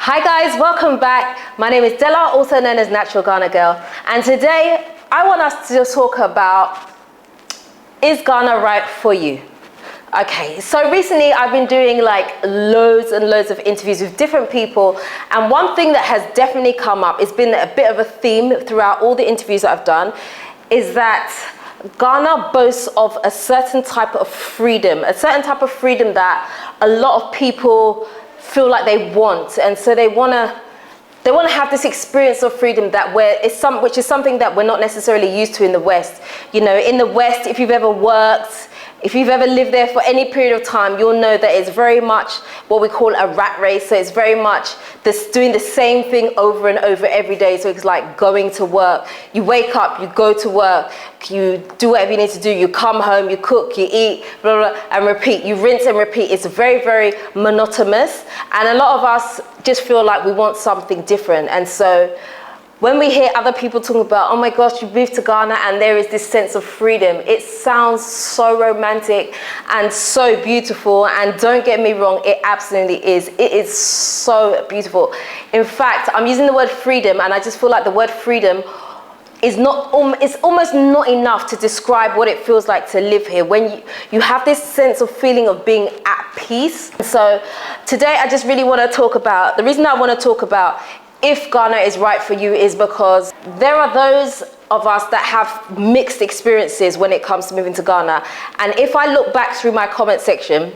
Hi guys, welcome back. My name is Della, also known as Natural Ghana Girl. And today I want us to talk about, is Ghana right for you? Okay, so recently I've been doing like loads and loads of interviews with different people, and one thing that has definitely come up, it's been a bit of a theme throughout all the interviews that I've done, is that Ghana boasts of a certain type of freedom that a lot of people feel like they want, and so they want to have this experience of freedom which is something that we're not necessarily used to in the West. You know, in the West, if you've ever worked, if you've ever lived there for any period of time, you'll know that it's very much what we call a rat race. So it's very much doing the same thing over and over every day. So it's like going to work. You wake up, you go to work, you do whatever you need to do. You come home, you cook, you eat, blah, blah, and repeat. You rinse and repeat. It's very, very monotonous. And a lot of us just feel like we want something different. And so when we hear other people talking about, oh my gosh, you moved to Ghana and there is this sense of freedom, it sounds so romantic and so beautiful. And don't get me wrong, it absolutely is. It is so beautiful. In fact, I'm using the word freedom, and I just feel like the word freedom is it's almost not enough to describe what it feels like to live here. When you have this sense of feeling of being at peace. So today I just really want to talk about, the reason I want to talk about if Ghana is right for you is because there are those of us that have mixed experiences when it comes to moving to Ghana. And if I look back through my comment section,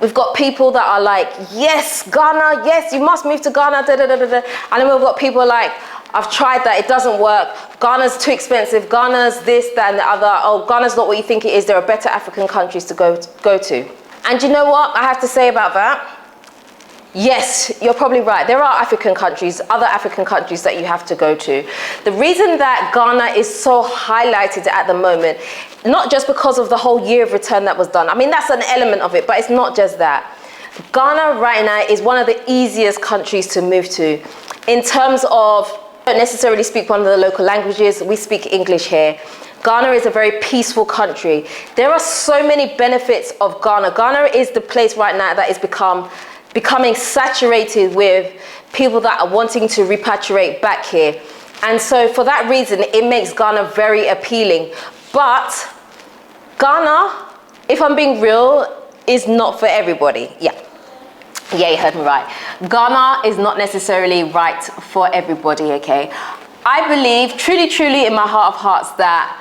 we've got people that are like, yes, Ghana, yes, you must move to Ghana, da, da, da, da, da. And then we've got people like, I've tried that, it doesn't work. Ghana's too expensive. Ghana's this, that, and the other. Oh, Ghana's not what you think it is. There are better African countries to go to. And you know what I have to say about that? Yes, you're probably right. There are other African countries that you have to go to. The reason that Ghana is so highlighted at the moment, not just because of the whole year of return that was done. I mean, that's an element of it, but it's not just that. Ghana right now is one of the easiest countries to move to in terms of, don't necessarily speak one of the local languages. We speak English here. Ghana is a very peaceful country. There are so many benefits of Ghana. Ghana is the place right now that is becoming saturated with people that are wanting to repatriate back here. And so for that reason, it makes Ghana very appealing. But Ghana, if I'm being real, is not for everybody. Yeah, you heard me right. Ghana is not necessarily right for everybody, okay? I believe truly, truly in my heart of hearts that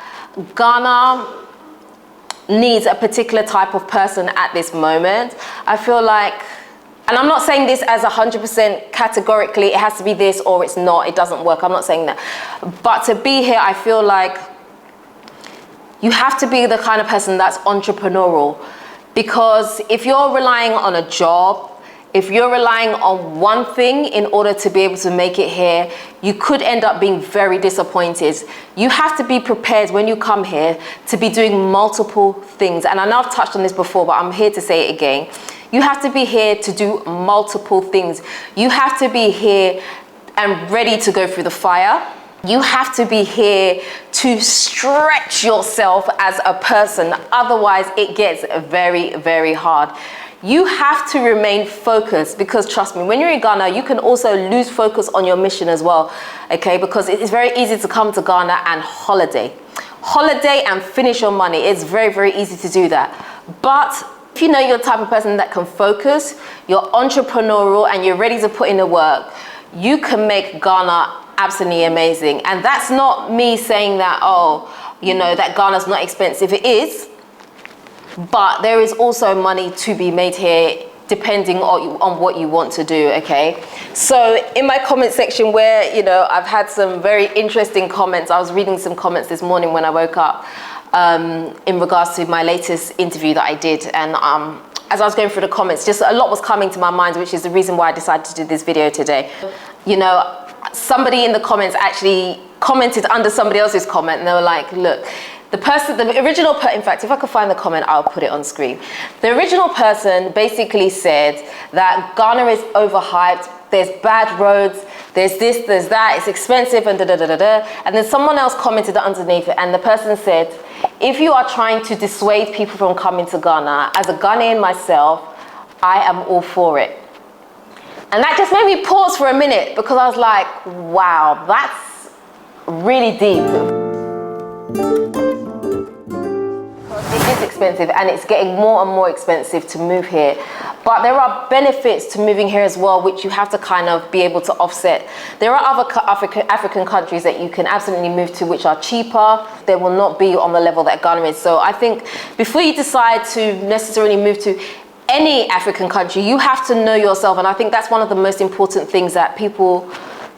Ghana needs a particular type of person at this moment. I feel like, and I'm not saying this as 100% categorically, it has to be this or it's not, it doesn't work. I'm not saying that. But to be here, I feel like you have to be the kind of person that's entrepreneurial. Because if you're relying on a job, if you're relying on one thing in order to be able to make it here, you could end up being very disappointed. You have to be prepared when you come here to be doing multiple things. And I know I've touched on this before, but I'm here to say it again. You have to be here to do multiple things. You have to be here and ready to go through the fire. You have to be here to stretch yourself as a person. Otherwise, it gets very, very hard. You have to remain focused because trust me, when you're in Ghana, you can also lose focus on your mission as well, okay? Because it is very easy to come to Ghana and holiday and finish your money. It's very, very easy to do that. But if you know you're the type of person that can focus, you're entrepreneurial and you're ready to put in the work, you can make Ghana absolutely amazing. And that's not me saying that, oh, you know, that Ghana's not expensive. It is. But there is also money to be made here depending on what you want to do, okay? So in my comment section where, you know, I've had some very interesting comments. I was reading some comments this morning when I woke up in regards to my latest interview that I did. And as I was going through the comments, just a lot was coming to my mind, which is the reason why I decided to do this video today. You know, somebody in the comments actually commented under somebody else's comment and they were like, look, in fact, if I could find the comment, I'll put it on screen. The original person basically said that Ghana is overhyped, there's bad roads, there's this, there's that, it's expensive, and da-da-da-da-da. And then someone else commented underneath it, and the person said, if you are trying to dissuade people from coming to Ghana, as a Ghanaian myself, I am all for it. And that just made me pause for a minute because I was like, wow, that's really deep. It is expensive and it's getting more and more expensive to move here. But there are benefits to moving here as well, which you have to kind of be able to offset. There are other African countries that you can absolutely move to which are cheaper. They will not be on the level that Ghana is. So I think before you decide to necessarily move to any African country, you have to know yourself. And I think that's one of the most important things that people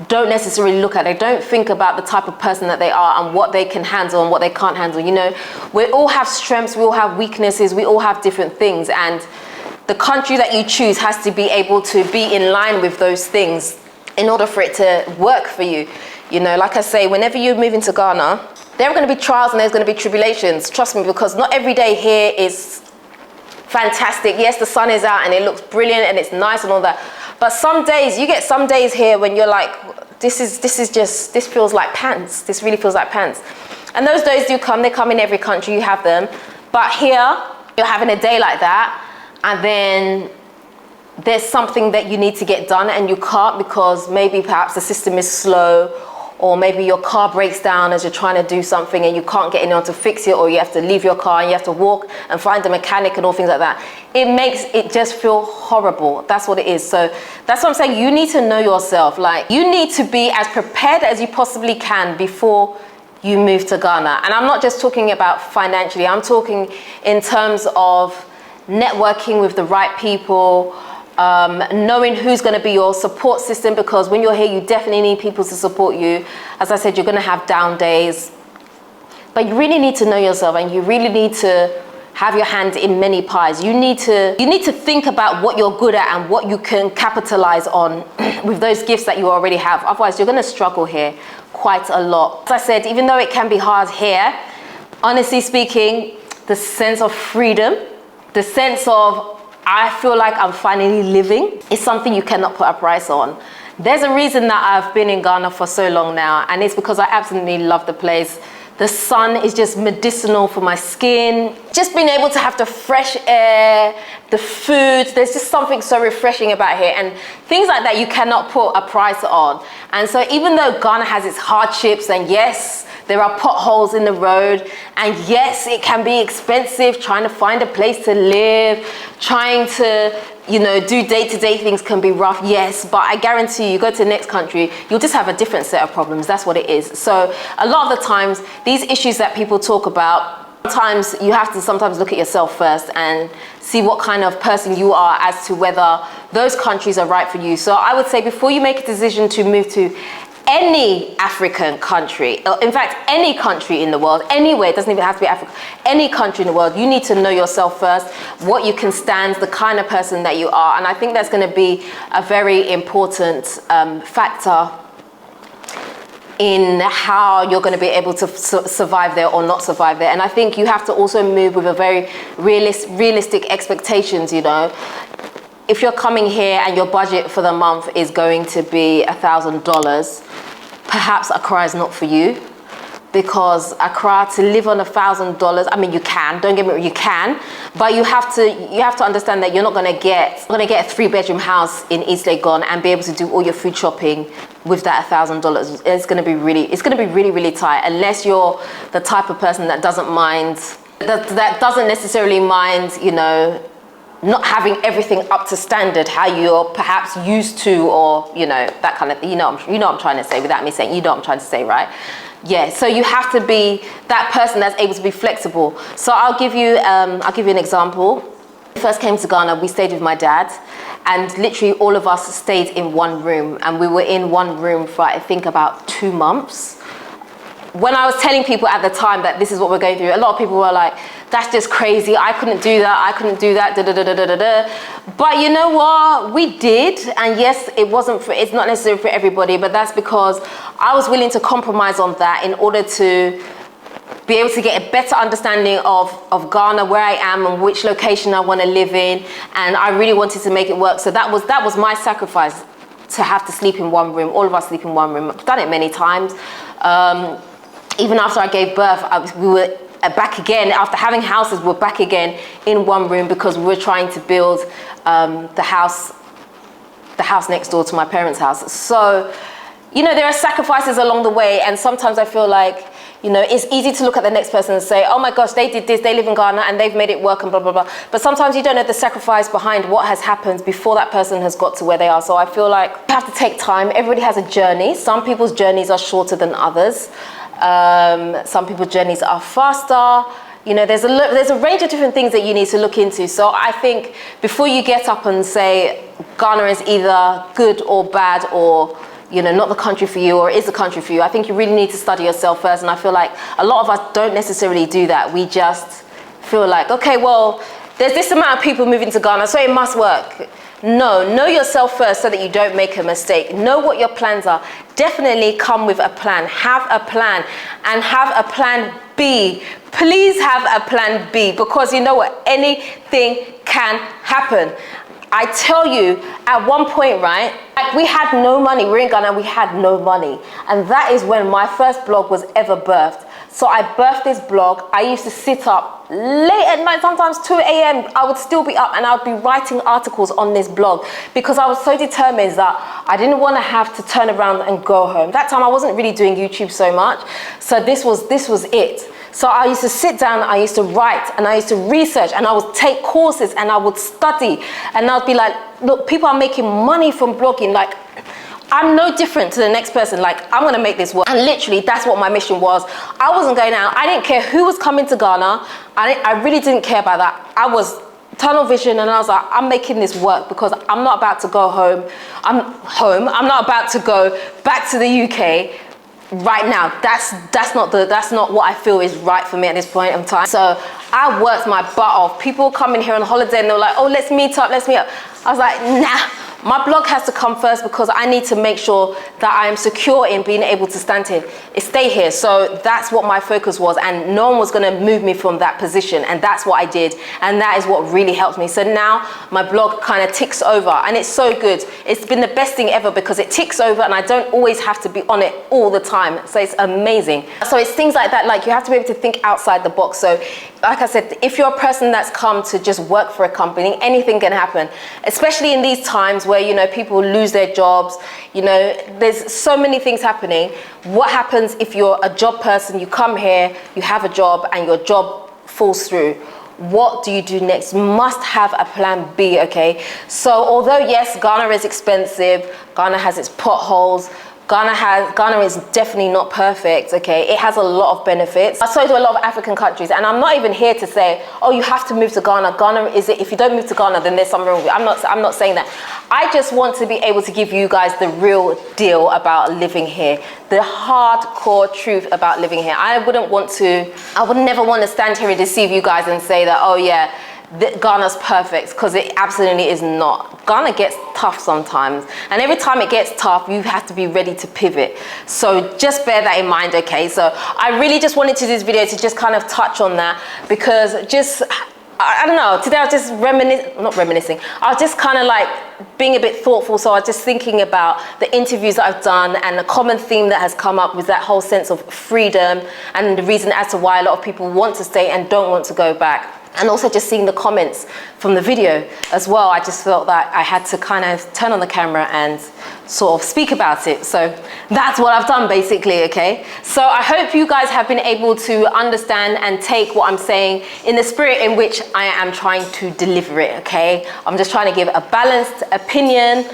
don't necessarily look at. They don't think about the type of person that they are and what they can handle and what they can't handle. You know, we all have strengths, we all have weaknesses, we all have different things. And the country that you choose has to be able to be in line with those things in order for it to work for you. You know, like I say, whenever you move into Ghana, there are going to be trials and there's going to be tribulations. Trust me, because not every day here is fantastic. Yes, the sun is out and it looks brilliant and it's nice and all that. But some days, you get some days here when you're like, this feels like pants. This really feels like pants. And those days do come, they come in every country, you have them. But here, you're having a day like that, and then there's something that you need to get done and you can't because maybe perhaps the system is slow, or maybe your car breaks down as you're trying to do something and you can't get anyone to fix it, or you have to leave your car and you have to walk and find a mechanic and all things like that. It makes it just feel horrible. That's what it is. So that's what I'm saying. You need to know yourself. Like, you need to be as prepared as you possibly can before you move to Ghana. And I'm not just talking about financially. I'm talking in terms of networking with the right people, knowing who's going to be your support system, because when you're here you definitely need people to support you. As I said, you're going to have down days, but you really need to know yourself and you really need to have your hand in many pies. You need to think about what you're good at and what you can capitalize on with those gifts that you already have. Otherwise you're going to struggle here quite a lot. As I said, even though it can be hard here, honestly speaking, the sense of freedom, the sense of I feel like I'm finally living is something you cannot put a price on. There's a reason that I've been in Ghana for so long now, and it's because I absolutely love the place. The sun is just medicinal for my skin. Just being able to have the fresh air, the food, there's just something so refreshing about here, and things like that you cannot put a price on. And so even though Ghana has its hardships, and yes, there are potholes in the road, and yes, it can be expensive trying to find a place to live, trying to, you know, do day-to-day things can be rough, yes, but I guarantee you go to the next country, you'll just have a different set of problems. That's what it is. So a lot of the times, these issues that people talk about, sometimes you have to sometimes look at yourself first and see what kind of person you are as to whether those countries are right for you. So I would say before you make a decision to move to any African country, in fact, any country in the world, anywhere, it doesn't even have to be Africa, any country in the world, you need to know yourself first, what you can stand, the kind of person that you are. And I think that's going to be a very important factor in how you're going to be able to survive there or not survive there. And I think you have to also move with a very realistic expectations, you know. If you're coming here and your budget for the month is going to be $1,000, perhaps Accra is not for you, because Accra, to live on $1,000, I mean, you can, don't get me wrong, you can, but you have to understand that you're not going to get a 3-bedroom house in East Legon and be able to do all your food shopping with that $1,000. It's going to be really tight, unless you're the type of person that doesn't mind, that doesn't necessarily mind, you know, not having everything up to standard, how you're perhaps used to, or, you know, that kind of thing. You know what I'm trying to say without me saying, you know what I'm trying to say, right? Yeah, so you have to be that person that's able to be flexible. So I'll give you an example. When I first came to Ghana, we stayed with my dad, and literally all of us stayed in one room, and we were in one room for, I think, about 2 months. When I was telling people at the time that this is what we're going through, a lot of people were like, that's just crazy, I couldn't do that, da da da da da da. But you know what, we did, and yes, it's not necessarily for everybody, but that's because I was willing to compromise on that in order to be able to get a better understanding of Ghana, where I am and which location I want to live in, and I really wanted to make it work. So that was my sacrifice, to have to sleep in one room, all of us sleep in one room. I've done it many times. Even after I gave birth, we were back again. After having houses, we're back again in one room because we were trying to build the house the house next door to my parents' house. So, you know, there are sacrifices along the way, and sometimes I feel like, you know, it's easy to look at the next person and say, oh my gosh, they did this, they live in Ghana and they've made it work and blah, blah, blah. But sometimes you don't know the sacrifice behind what has happened before that person has got to where they are. So I feel like you have to take time. Everybody has a journey. Some people's journeys are shorter than others. Some people's journeys are faster. You know, there's a range of different things that you need to look into. So I think before you get up and say Ghana is either good or bad, or, you know, not the country for you, or is the country for you, I think you really need to study yourself first. And I feel like a lot of us don't necessarily do that. We just feel like, okay, well, there's this amount of people moving to Ghana, so it must work. No, know yourself first so that you don't make a mistake. Know what your plans are. Definitely come with a plan. Have a plan, and have a plan B. Please have a plan B, because you know what? Anything can happen. I tell you, at one point, right, like we had no money. We're in Ghana, we had no money. And that is when my first blog was ever birthed. So I birthed this blog. I used to sit up late at night, sometimes 2 a.m. I would still be up and I would be writing articles on this blog, because I was so determined that I didn't want to have to turn around and go home. That time I wasn't really doing YouTube so much. So this was it. So I used to sit down, I used to write, and I used to research, and I would take courses, and I would study, and I'd be like, look, people are making money from blogging. Like, I'm no different to the next person. Like, I'm gonna make this work. And literally, that's what my mission was. I wasn't going out. I didn't care who was coming to Ghana. I really didn't care about that. I was tunnel vision, and I was like, I'm making this work, because I'm not about to go home. I'm not about to go back to the UK right now. That's not what I feel is right for me at this point in time. So I worked my butt off. People coming here on holiday and they were like, oh, let's meet up. I was like, nah. My blog has to come first, because I need to make sure that I am secure in being able to stay here. So that's what my focus was, and no one was going to move me from that position, and that's what I did, and that is what really helped me. So now my blog kind of ticks over, and it's so good. It's been the best thing ever, because it ticks over and I don't always have to be on it all the time. So it's amazing. So it's things like that, like you have to be able to think outside the box. So like I said, if you're a person that's come to just work for a company, anything can happen, especially in these times where, you know, people lose their jobs. You know, there's so many things happening. What happens if you're a job person, you come here, you have a job, and your job falls through? What do you do next? You must have a plan B, okay? So although, yes, Ghana is expensive, Ghana has its potholes, Ghana is definitely not perfect, okay? It has a lot of benefits. So do a lot of African countries, and I'm not even here to say, oh, you have to move to Ghana. Ghana is it? If you don't move to Ghana, then there's something wrong with you. I'm not saying that. I just want to be able to give you guys the real deal about living here, the hardcore truth about living here. I would never want to stand here and deceive you guys and say that, oh yeah, Ghana's perfect, because it absolutely is not. Ghana gets tough sometimes, and every time it gets tough, you have to be ready to pivot. So just bear that in mind, okay? So I really just wanted to do this video to just kind of touch on that, because I don't know, today I was just reminiscing. I was just kind of like being a bit thoughtful. So I was just thinking about the interviews that I've done, and the common theme that has come up with that whole sense of freedom, and the reason as to why a lot of people want to stay and don't want to go back. And also just seeing the comments from the video as well, I just felt that I had to kind of turn on the camera and sort of speak about it. So that's what I've done basically, okay? So I hope you guys have been able to understand and take what I'm saying in the spirit in which I am trying to deliver it, okay? I'm just trying to give a balanced opinion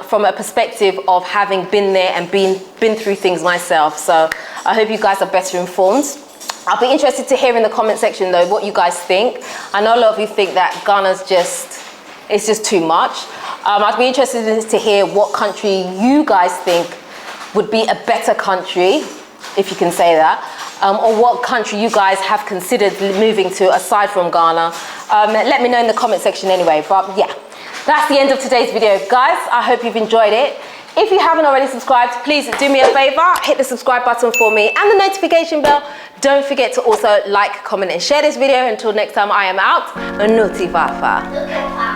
from a perspective of having been there and been through things myself. So I hope you guys are better informed. I'll be interested to hear in the comment section though what you guys think. I know a lot of you think that Ghana's it's just too much. I'd be interested to hear what country you guys think would be a better country, if you can say that, or what country you guys have considered moving to aside from Ghana. Let me know in the comment section anyway. But yeah, that's the end of today's video, guys. I hope you've enjoyed it. If you haven't already subscribed, please do me a favor, hit the subscribe button for me and the notification bell. Don't forget to also like, comment and share this video. Until next time, I am out. Nuti Vafa.